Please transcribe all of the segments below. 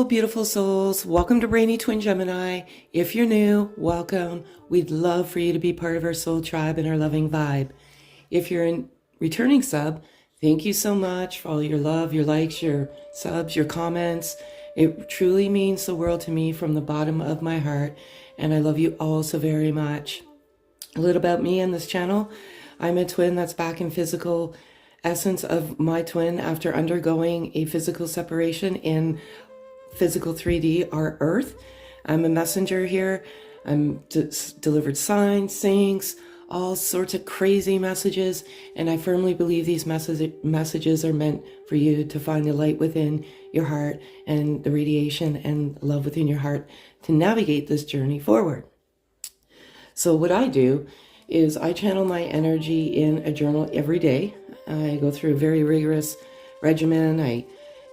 Hello, beautiful souls. Welcome to Brainy Twin Gemini. If you're new, welcome. We'd love for you to be part of our soul tribe and our loving vibe. If you're a returning sub, thank you so much for all your love, your likes, your subs, your comments. It truly means the world to me from the bottom of my heart, and I love you all so very much. A little about me and this channel. I'm a twin that's back in physical essence of my twin after undergoing a physical separation in physical 3D, our Earth. I'm a messenger here. I'm delivered signs, syncs, all sorts of crazy messages, and I firmly believe these messages are meant for you to find the light within your heart and the radiation and love within your heart to navigate this journey forward. So what I do is I channel my energy in a journal every day. I go through a very rigorous regimen. I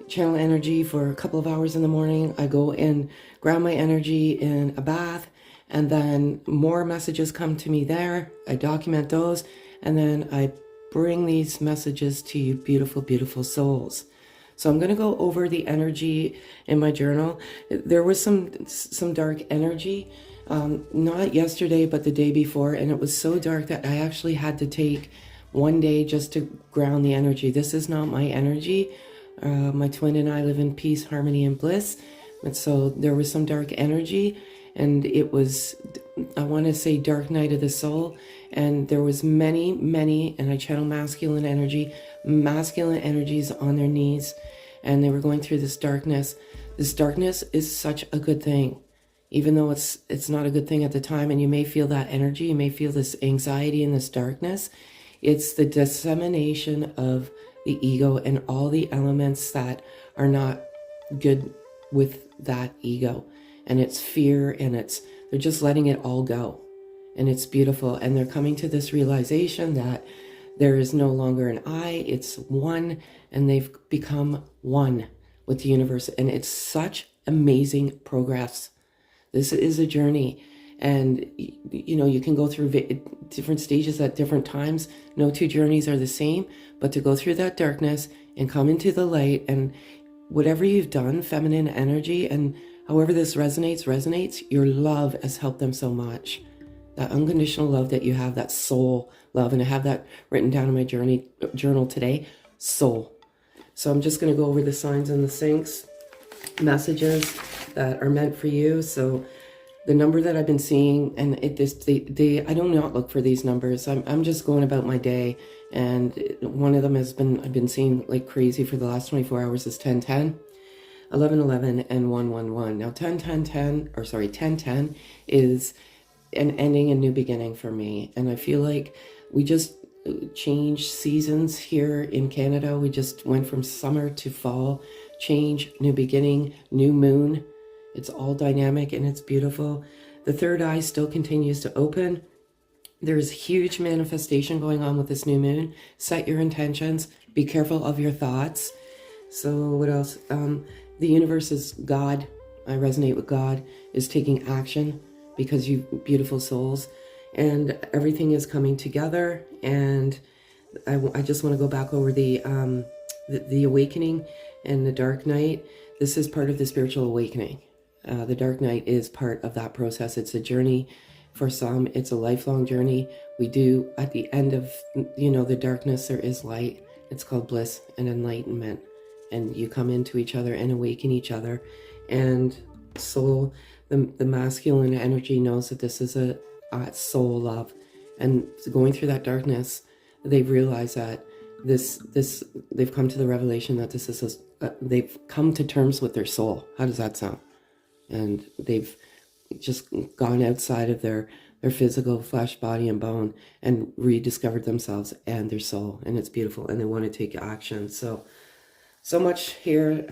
channel energy for a couple of hours in the morning. I go and ground my energy in a bath, and then more messages come to me there. I document those, and then I bring these messages to you beautiful, beautiful souls. So I'm going to go over the energy in my journal. There was some dark energy, not yesterday, but the day before, and it was so dark that I actually had to take one day just to ground the energy. This is not my energy. My twin and I live in peace, harmony, and bliss. And so there was some dark energy, and it was, I want to say, dark night of the soul. And there was many, and I channel masculine energies on their knees, and they were going through this darkness. This darkness is such a good thing, even though it's not a good thing at the time, and you may feel that energy, you may feel this anxiety and this darkness. It's the dissemination of the ego and all the elements that are not good with that ego, and it's fear, and they're just letting it all go, and it's beautiful. And they're coming to this realization that there is no longer an I, it's one, and they've become one with the universe, and it's such amazing progress. This is a journey, and you know, you can go through different stages at different times. No two journeys are the same, but to go through that darkness and come into the light, and whatever you've done, feminine energy, and however this resonates, your love has helped them so much. That unconditional love that you have, that soul love, and I have that written down in my journal today, soul. So I'm just going to go over the signs and the syncs, messages that are meant for you. So the number that I've been seeing, and I do not look for these numbers. I'm just going about my day, and one of them I've been seeing like crazy for the last 24 hours is 1010, 1111, and 111. Now 1010 is an ending and new beginning for me, and I feel like we just changed seasons here in Canada. We just went from summer to fall, change, new beginning, new moon. It's all dynamic and it's beautiful. The third eye still continues to open. There's huge manifestation going on with this new moon. Set your intentions. Be careful of your thoughts. So what else? The universe is God. I resonate with God, is taking action because you beautiful souls. And everything is coming together. And I just want to go back over the awakening and the dark night. This is part of the spiritual awakening. The dark night is part of that process. It's a journey. For some, it's a lifelong journey. We do, at the end of, the darkness, there is light. It's called bliss and enlightenment. And you come into each other and awaken each other. And soul, the masculine energy knows that this is a soul love. And going through that darkness, they've realized that they've come to the revelation that this is they've come to terms with their soul. How does that sound? And they've just gone outside of their physical flesh, body, and bone and rediscovered themselves and their soul. And it's beautiful. And they want to take action. So much here.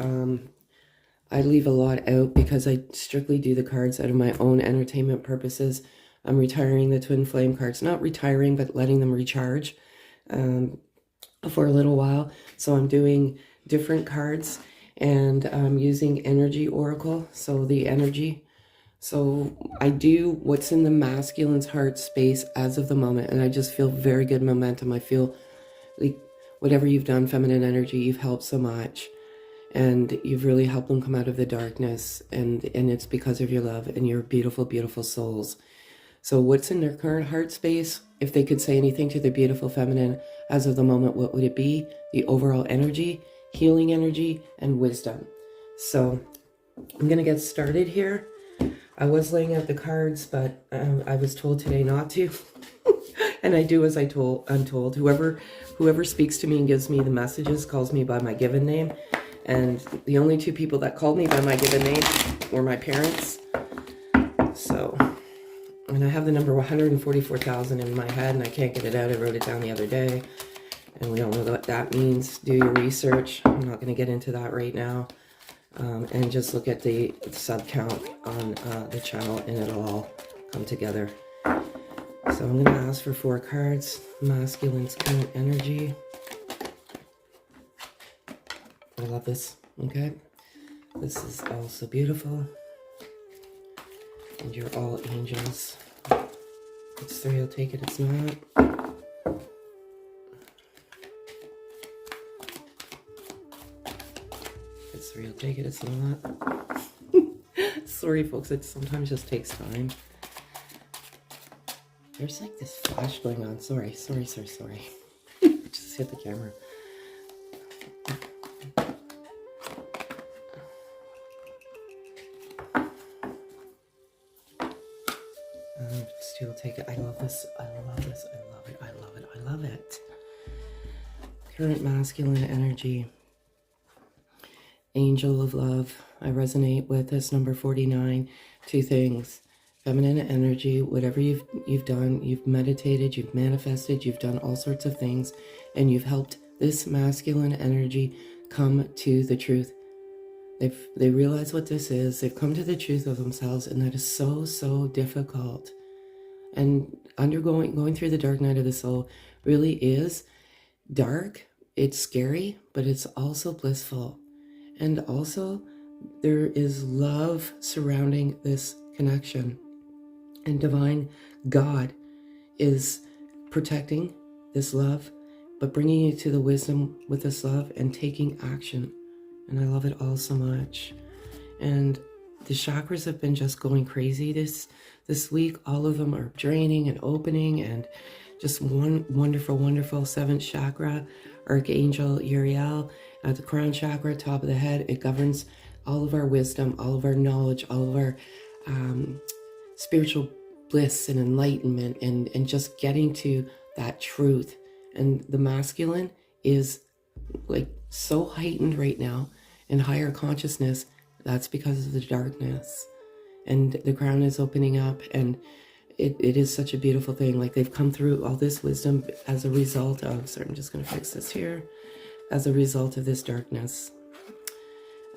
I leave a lot out because I strictly do the cards out of my own entertainment purposes. I'm retiring the Twin Flame cards. Not retiring, but letting them recharge for a little while. So I'm doing different cards. And I'm using Energy Oracle, so the energy. So I do what's in the masculine's heart space as of the moment, and I just feel very good momentum. I feel like whatever you've done, feminine energy, you've helped so much. and you've really helped them come out of the darkness, and it's because of your love and your beautiful, beautiful souls. So what's in their current heart space? If they could say anything to their beautiful feminine as of the moment, what would it be? The overall energy, healing energy, and wisdom. So I'm going to get started here. I was laying out the cards, but I was told today not to. And I do as I'm told. Whoever speaks to me and gives me the messages calls me by my given name. And the only two people that called me by my given name were my parents. So, and I have the number 144,000 in my head and I can't get it out. I wrote it down the other day. And we don't know what that means. Do your research. I'm not going to get into that right now. And just look at the sub count on the channel and it'll all come together. So I'm going to ask for 4 cards. Masculine's current energy. I love this. Okay. This is all so beautiful. And you're all angels. It's 3, I'll take it. It's not. It's 3, I'll take it. It's not. Sorry, folks. It sometimes just takes time. There's like this flash going on. Sorry. Just hit the camera. Still take it. I love this. I love this. I love it. I love it. I love it. Current masculine energy. Angel of love. I resonate with this number 49. 2 things. Feminine energy, whatever you've done, you've meditated, you've manifested, you've done all sorts of things, and you've helped this masculine energy come to the truth. They realize what this is. They've come to the truth of themselves, and that is so, so difficult. And going through the dark night of the soul really is dark. It's scary, but it's also blissful. And also there is love surrounding this connection. And divine God is protecting this love, but bringing you to the wisdom with this love and taking action. And I love it all so much. And the chakras have been just going crazy this week. All of them are draining and opening, and just one wonderful, wonderful 7th chakra, Archangel Uriel at the crown chakra, top of the head. It governs all of our wisdom, all of our knowledge, all of our spiritual bliss and enlightenment, and just getting to that truth. And the masculine is like so heightened right now in higher consciousness. That's because of the darkness, and the crown is opening up, and it is such a beautiful thing. Like they've come through all this wisdom as a result of, sorry, I'm just going to fix this here, as a result of this darkness.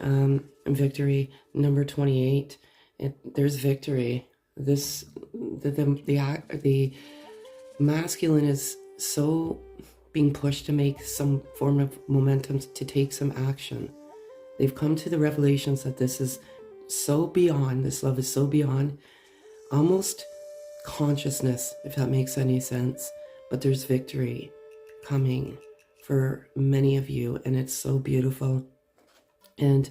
And victory, number 28, there's victory. The masculine is so being pushed to make some form of momentum, to take some action. They've come to the revelations that this is so beyond, this love is so beyond almost consciousness, if that makes any sense. But there's victory coming for many of you, and it's so beautiful. And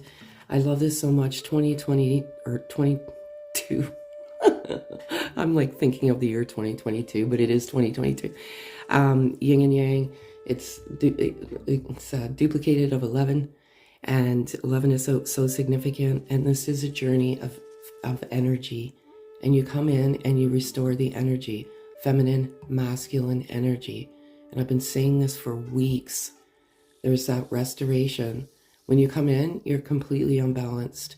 I love this so much. 2020 or 22. I'm like thinking of the year 2022, but it is 2022. Yin and Yang, it's duplicated of 11, and 11 is so significant. And this is a journey of energy, and you come in and you restore the energy, feminine, masculine energy. And I've been saying this for weeks. There's that restoration. When you come in, you're completely unbalanced.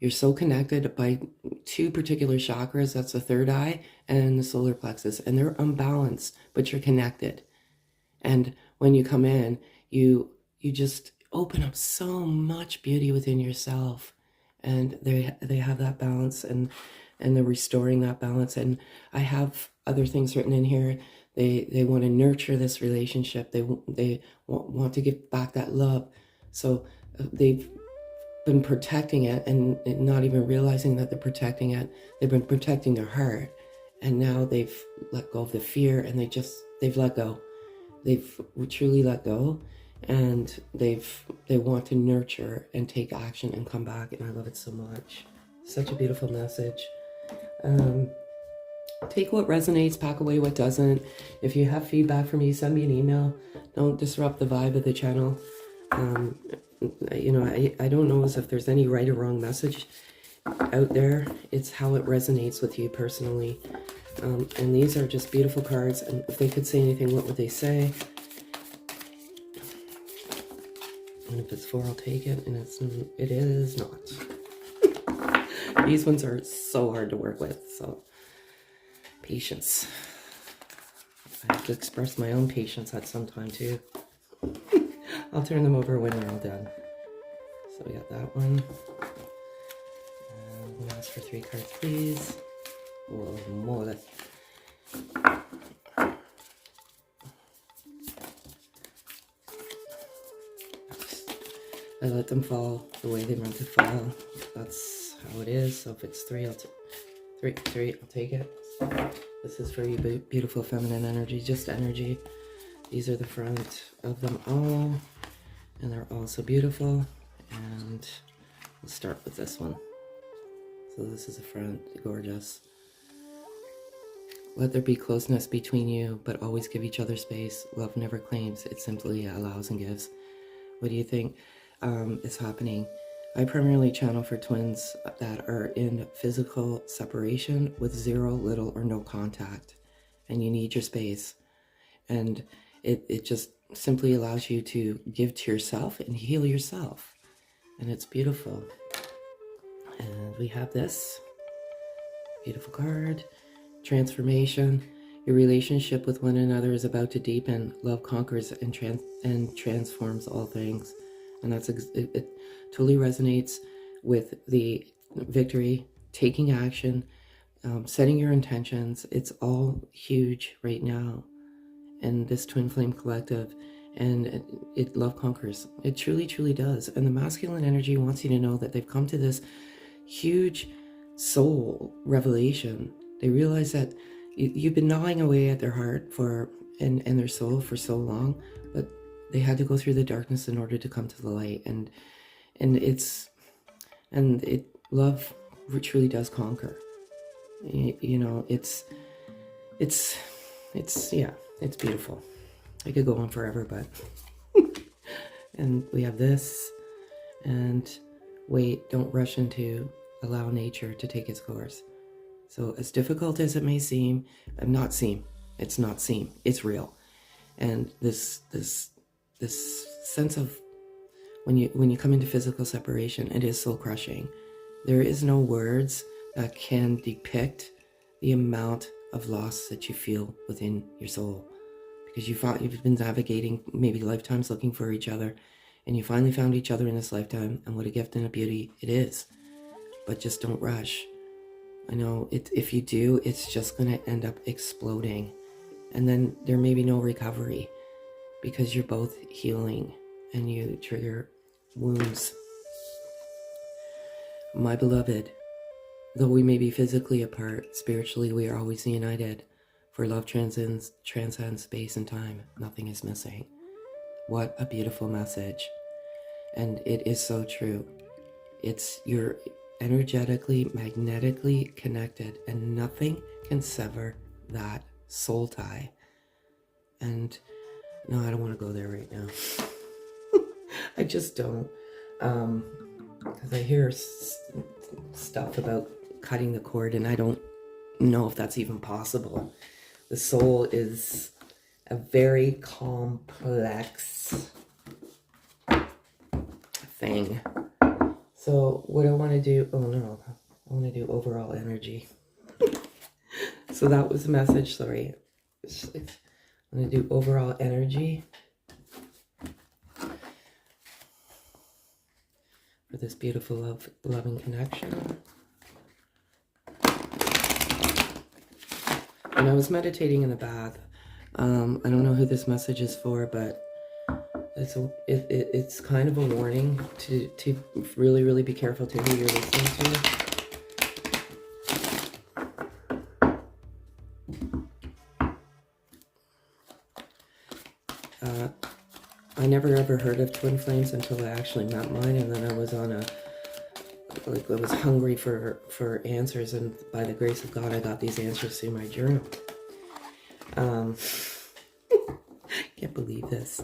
You're so connected by 2 particular chakras. That's the 3rd eye and the solar plexus. And they're unbalanced, but you're connected. And when you come in, you just open up so much beauty within yourself. And they have that balance, and they're restoring that balance. And I have other things written in here. They want to nurture this relationship. They want to give back that love. So they've been protecting it and not even realizing that they're protecting it. They've been protecting their heart, and now they've let go of the fear, and they've let go. They've truly let go, and they want to nurture and take action and come back, and I love it so much. Such a beautiful message. Take what resonates, pack away what doesn't. If you have feedback for me, send me an email. Don't disrupt the vibe of the channel. You know, I don't know as if there's any right or wrong message out there. It's how it resonates with you personally. And these are just beautiful cards, and if they could say anything, what would they say? And if it's 4, I'll take it, and it is not. These ones are so hard to work with, so patience. I have to express my own patience at some time too. I'll turn them over when they're all done. So we got that one. I'm gonna ask for 3 cards, please. Oh, more. I let them fall the way they meant to fall. That's how it is. So if it's 3, I'll take it. This is for you, beautiful feminine energy, just energy. These are the front of them all, and they're all so beautiful. And we'll start with this one. So this is the front, gorgeous. Let there be closeness between you, but always give each other space. Love never claims, it simply allows and gives. What do you think is happening? I primarily channel for twins that are in physical separation with 0, little, or no contact, and you need your space. And it just simply allows you to give to yourself and heal yourself. And it's beautiful. And we have this beautiful card, transformation. Your relationship with one another is about to deepen. Love conquers and transforms all things. And that's it totally resonates with the victory, taking action, setting your intentions. It's all huge right now. And this Twin Flame Collective, and love conquers. It truly, truly does. And the masculine energy wants you to know that they've come to this huge soul revelation. They realize that you've been gnawing away at their heart and their soul for so long, but they had to go through the darkness in order to come to the light. And love truly does conquer. You know, it's beautiful. I could go on forever, but and we have this, and wait, don't rush into, allow nature to take its course. So as difficult as it may seem, it's real. And this sense of when you come into physical separation, it is soul crushing. There is no words that can depict the amount of loss that you feel within your soul, because you've been navigating maybe lifetimes looking for each other, and you finally found each other in this lifetime, and what a gift and a beauty it is. But just don't rush. I know if you do, it's just going to end up exploding, and then there may be no recovery, because you're both healing and you trigger wounds. My beloved, though we may be physically apart, spiritually we are always united. For love transcends space and time. Nothing is missing. What a beautiful message. And it is so true. You're energetically, magnetically connected, and nothing can sever that soul tie. And no, I don't want to go there right now. I just don't. Because I hear stuff about cutting the cord, and I don't know if that's even possible. The soul is a very complex thing. So what I want to do, I want to do overall energy. So that was the message, sorry. I'm going to do overall energy for this beautiful loving connection. And I was meditating in the bath. I don't know who this message is for, but it's kind of a warning to really, really be careful to who you're listening to. I never ever heard of twin flames until I actually met mine, and then I was on a, like, I was hungry for answers, and by the grace of God, I got these answers through my journal. Can't believe this.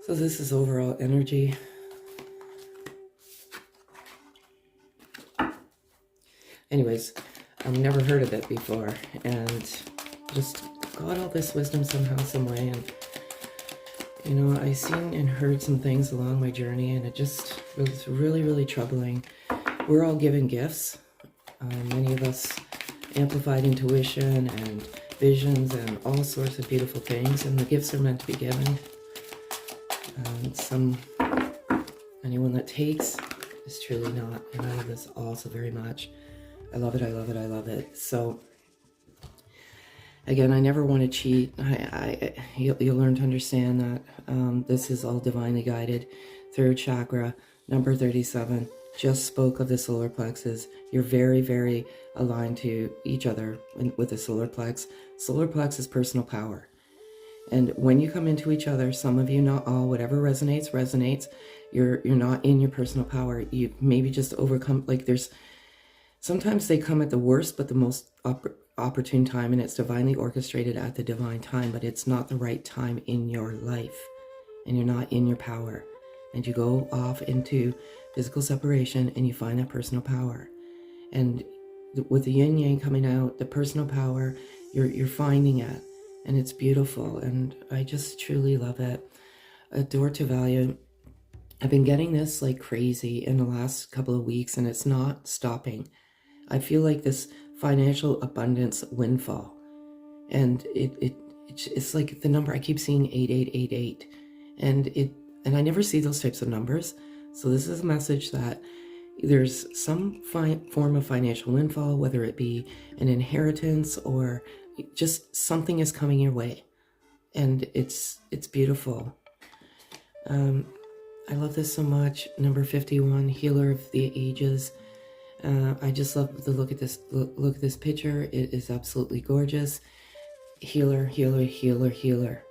So this is overall energy. Anyways, I've never heard of it before, and just got all this wisdom somehow, some way, and you know, I seen and heard some things along my journey, and it just was really, really troubling. We're all given gifts. Many of us amplified intuition and visions and all sorts of beautiful things, and the gifts are meant to be given. Anyone that takes is truly not, and I love this also very much. I love it, I love it, I love it. So, again, I never want to cheat. You'll learn to understand that this is all divinely guided. Third chakra, number 37, just spoke of the solar plexus. You're very, very aligned to each other with the solar plex. Solar plex is personal power. And when you come into each other, some of you, not all, whatever resonates, resonates. You're not in your personal power. You maybe just overcome, like there's, sometimes they come at the worst, but the most opportune time, and it's divinely orchestrated at the divine time, but it's not the right time in your life, and you're not in your power. And you go off into physical separation, and you find that personal power. And with the yin yang coming out, the personal power, you're finding it. And it's beautiful, and I just truly love it. Adore to value. I've been getting this like crazy in the last couple of weeks, and it's not stopping. I feel like this financial abundance windfall, and it's like the number I keep seeing 8888, and I never see those types of numbers. So this is a message that there's some form of financial windfall, whether it be an inheritance or just something is coming your way, and it's beautiful. I love this so much. Number 51, healer of the ages. I just love the look at this. Look at this picture. It is absolutely gorgeous. Healer, healer, healer, healer.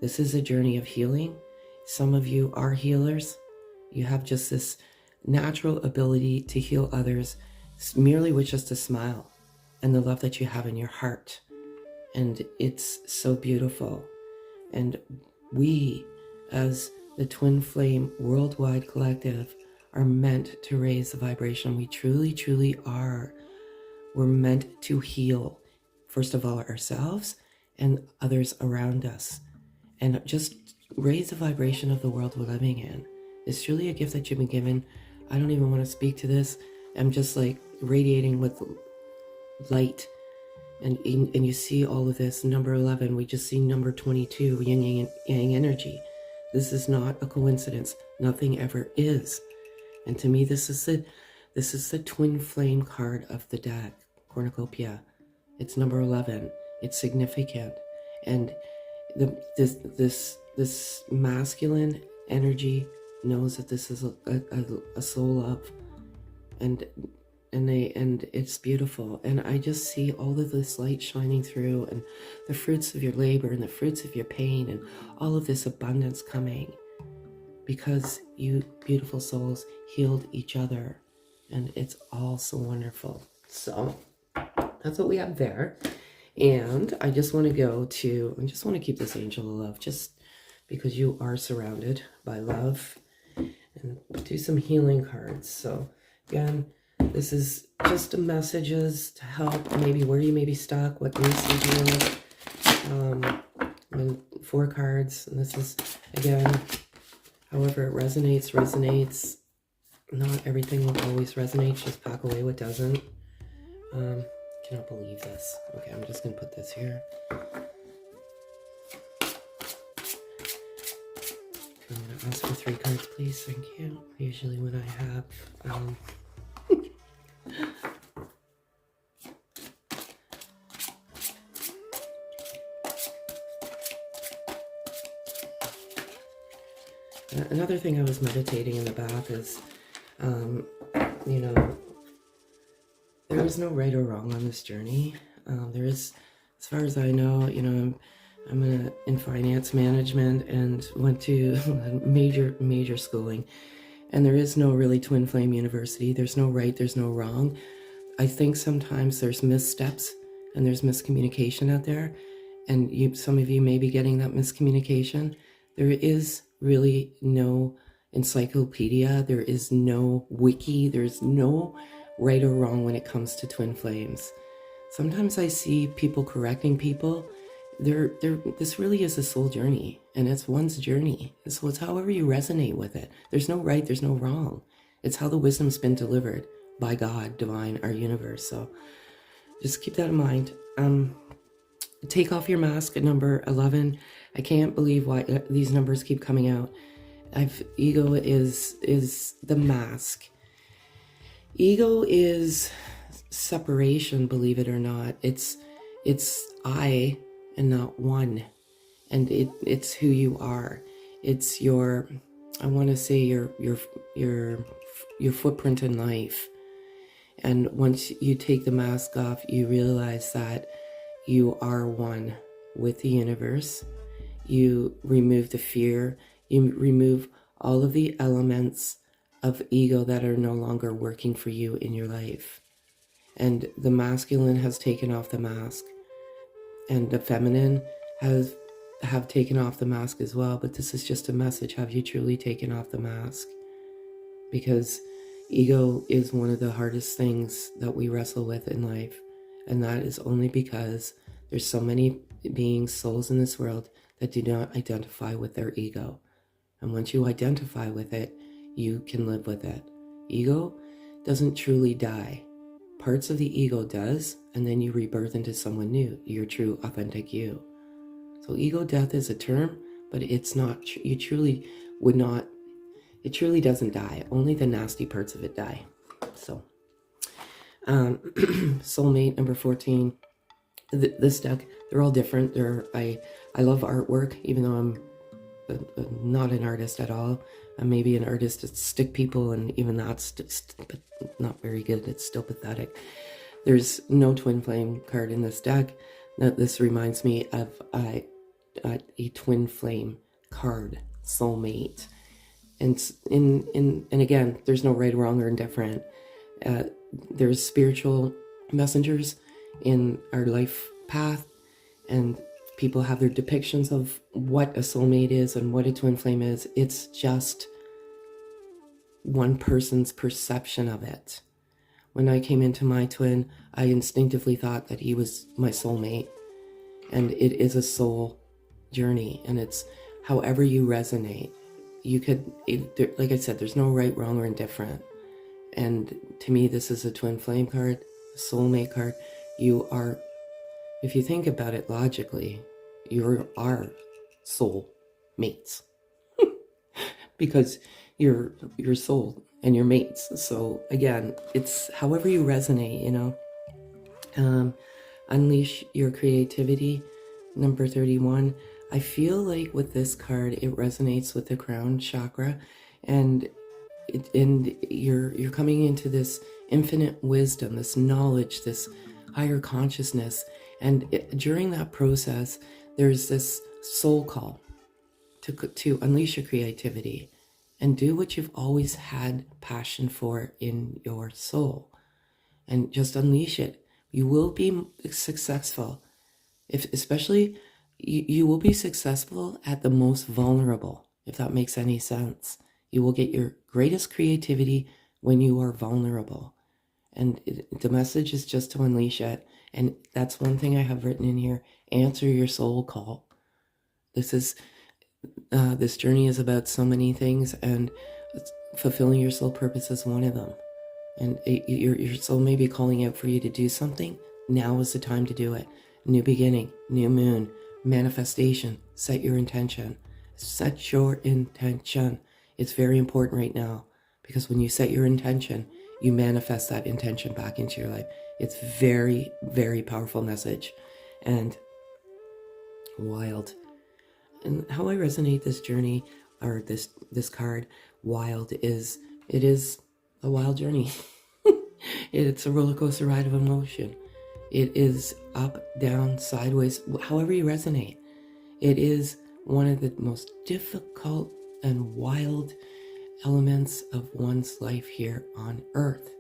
This is a journey of healing. Some of you are healers. You have just this natural ability to heal others merely with just a smile and the love that you have in your heart. And it's so beautiful. And we, as the Twin Flame Worldwide Collective, are meant to raise the vibration. We truly, truly are. We're meant to heal, first of all, ourselves and others around us. And just raise the vibration of the world we're living in. It's truly a gift that you've been given. I don't even want to speak to this. I'm just like radiating with light. And you see all of this. Number 11, we just see number 22, yin yang energy. This is not a coincidence. Nothing ever is. And to me, this is the twin flame card of the deck, cornucopia. It's number 11. It's significant. And this masculine energy knows that this is a soul love, and it's beautiful. And I just see all of this light shining through, and the fruits of your labor and the fruits of your pain, and all of this abundance coming because you beautiful souls healed each other, and it's all so wonderful. So that's what we have there. And I just want to keep this angel of love, just because you are surrounded by love, and do some healing cards. So again, this is just messages to help maybe where you may be stuck, what needs to be healed. And 4 cards, and this is, again, however it resonates. Not everything will always resonate. Just pack away what doesn't. Cannot believe this. Okay, I'm just going to put this here. I'm going to ask for 3 cards, please. Thank you. Usually when I have... Another thing I was meditating in the bath is, you know, there is no right or wrong on this journey. There is, as far as I know, I'm in finance management and went to major schooling, and there is no really twin flame university. There's no right, there's no wrong. I think sometimes there's missteps and there's miscommunication out there, and some of you may be getting that miscommunication. There is really no encyclopedia, there is no wiki, there's no right or wrong when it comes to twin flames. Sometimes I see people correcting people. This really is a soul journey, and it's one's journey. So it's however you resonate with it. There's no right, there's no wrong. It's how the wisdom's been delivered by God, divine, our universe. So just keep that in mind. Take off your mask at number 11. I can't believe why these numbers keep coming out. Ego is the mask. Ego is separation, believe it or not. It's I and not one. And it's who you are. It's your, I want to say your footprint in life. And once you take the mask off, you realize that you are one with the universe. You remove the fear. You remove all of the elements of ego that are no longer working for you in your life. And the masculine has taken off the mask, and the feminine have taken off the mask as well. But this is just a message. Have you truly taken off the mask? Because ego is one of the hardest things that we wrestle with in life. And that is only because there's so many beings, souls in this world that do not identify with their ego. And once you identify with it, you can live with it. Ego doesn't truly die. Parts of the ego does, and then you rebirth into someone new, your true, authentic you. So ego death is a term, but it's not, you truly would not, it truly doesn't die. Only the nasty parts of it die. So, soulmate number 14. This deck, they're all different. I love artwork, even though I'm not an artist at all. I'm maybe an artist to stick people, and even that's not very good. It's still pathetic. There's no twin flame card in this deck. Now, this reminds me of a twin flame card, soulmate. And again, there's no right, wrong, or indifferent. There's spiritual messengers in our life path, and people have their depictions of what a soulmate is and what a twin flame is. It's just one person's perception of it. When I came into my twin, I instinctively thought that he was my soulmate, and it is a soul journey, and it's however you resonate. You could, like I said, there's no right, wrong, or indifferent. And to me, this is a twin flame card, a soulmate card. You are, if you think about it logically, you are soul mates because you're soul and you're mates. So again, it's however you resonate, unleash your creativity, number 31. I feel like with this card, it resonates with the crown chakra, and you're coming into this infinite wisdom, this knowledge, this higher consciousness. And during that process, there's this soul call to unleash your creativity and do what you've always had passion for in your soul, and just unleash it. You will be successful, especially you will be successful at the most vulnerable, if that makes any sense. You will get your greatest creativity when you are vulnerable. And the message is just to unleash it. And that's one thing I have written in here. Answer your soul call. This journey is about so many things, and fulfilling your soul purpose is one of them. And your soul may be calling out for you to do something. Now is the time to do it. New beginning, new moon, manifestation. Set your intention. Set your intention. It's very important right now, because when you set your intention, you manifest that intention back into your life. It's very, very powerful message, and wild. And how I resonate this journey, or this card, wild, it is a wild journey. It's a roller coaster ride of emotion. It is up, down, sideways, however you resonate. It is one of the most difficult and wild elements of one's life here on earth.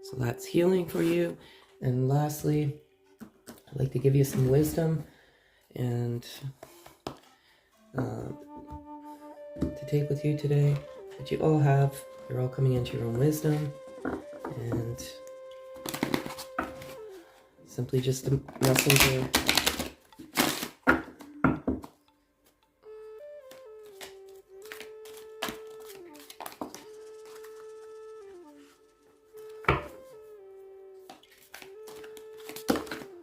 So that's healing for you. And lastly, I'd like to give you some wisdom and to take with you today that you all have. You're all coming into your own wisdom, and simply just a messenger.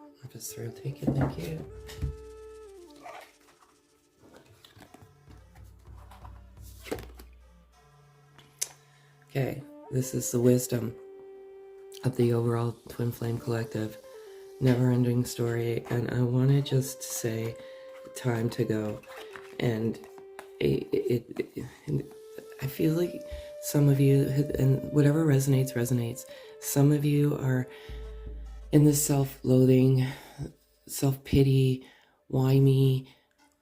I'll just throw take it, thank you. Okay, this is the wisdom of the overall Twin Flame Collective, never-ending story, and I want to just say, time to go. And I feel like some of you, and whatever resonates. Some of you are in this self-loathing, self-pity, why me?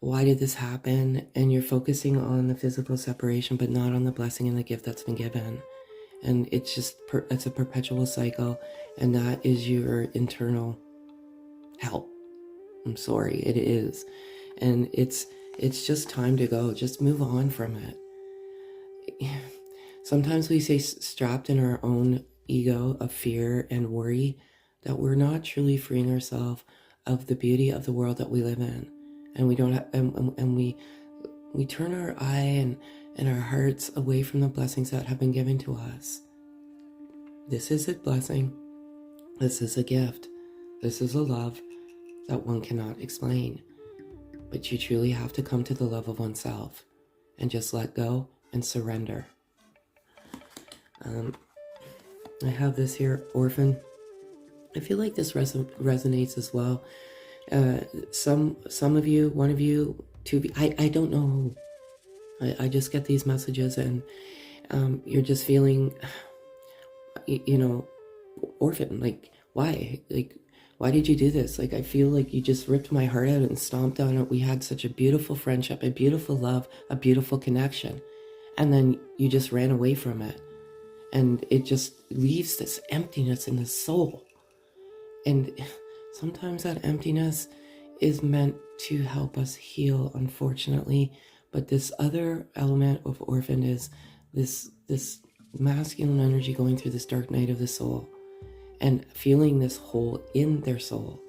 Why did this happen? And you're focusing on the physical separation, but not on the blessing and the gift that's been given. And it's just, it's a perpetual cycle. And that is your internal hell. I'm sorry, it is. And it's just time to go. Just move on from it. Sometimes we say strapped in our own ego of fear and worry that we're not truly freeing ourselves of the beauty of the world that we live in. And we don't have, and we turn our eye and our hearts away from the blessings that have been given to us. This is a blessing. This is a gift. This is a love that one cannot explain. But you truly have to come to the love of oneself and just let go and surrender. I have this here, Orphan. I feel like this resonates as well. Some of you, one of you, two of you, I don't know who. I just get these messages, and you're just feeling, orphan. Like, why? Like, why did you do this? Like, I feel like you just ripped my heart out and stomped on it. We had such a beautiful friendship, a beautiful love, a beautiful connection. And then you just ran away from it. And it just leaves this emptiness in the soul. And sometimes that emptiness is meant to help us heal, unfortunately. But this other element of orphan is this masculine energy going through this dark night of the soul and feeling this hole in their soul.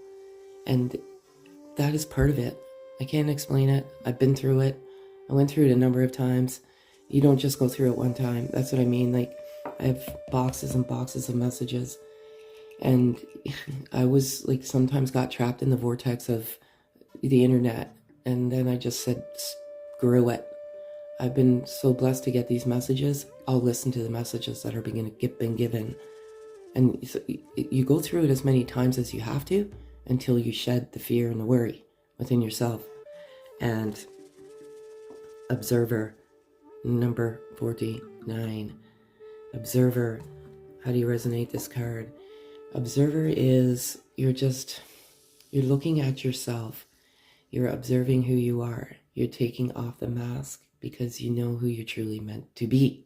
And that is part of it. I can't explain it. I've been through it. I went through it a number of times. You don't just go through it one time. That's what I mean. Like, I have boxes and boxes of messages. And I was like, sometimes got trapped in the vortex of the internet. And then I just said, screw it. I've been so blessed to get these messages. I'll listen to the messages that are been given. And so you go through it as many times as you have to until you shed the fear and the worry within yourself. And Observer, number 49. Observer, how do you resonate this card? Observer is, you're looking at yourself. You're observing who you are. You're taking off the mask because you know who you're truly meant to be.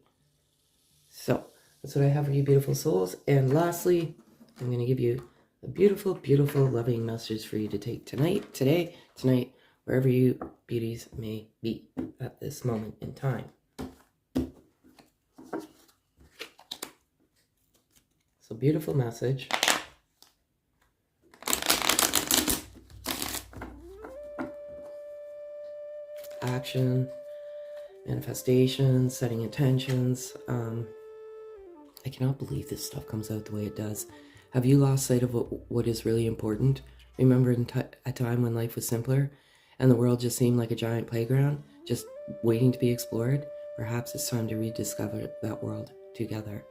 So, that's what I have for you, beautiful souls. And lastly, I'm going to give you a beautiful, beautiful, loving message for you to take tonight, wherever you beauties may be at this moment in time. So, beautiful message. Action, manifestation, setting intentions. I cannot believe this stuff comes out the way it does. Have you lost sight of what is really important? Remember a time when life was simpler and the world just seemed like a giant playground, just waiting to be explored? Perhaps it's time to rediscover that world together.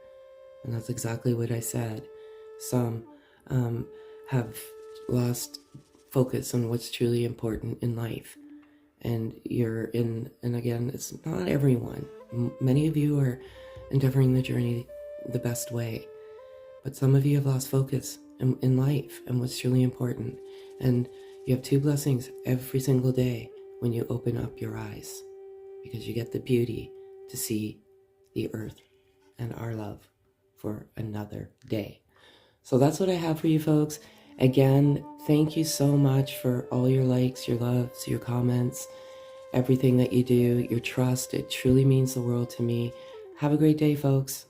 And that's exactly what I said. Some have lost focus on what's truly important in life. and and again, it's not everyone. Many of you are endeavoring the journey the best way, but some of you have lost focus in life and what's truly important. And you have two blessings every single day when you open up your eyes, because you get the beauty to see the earth and our love for another day. So that's what I have for you folks. Again, thank you so much for all your likes, your loves, your comments, everything that you do, your trust. It truly means the world to me. Have a great day, folks.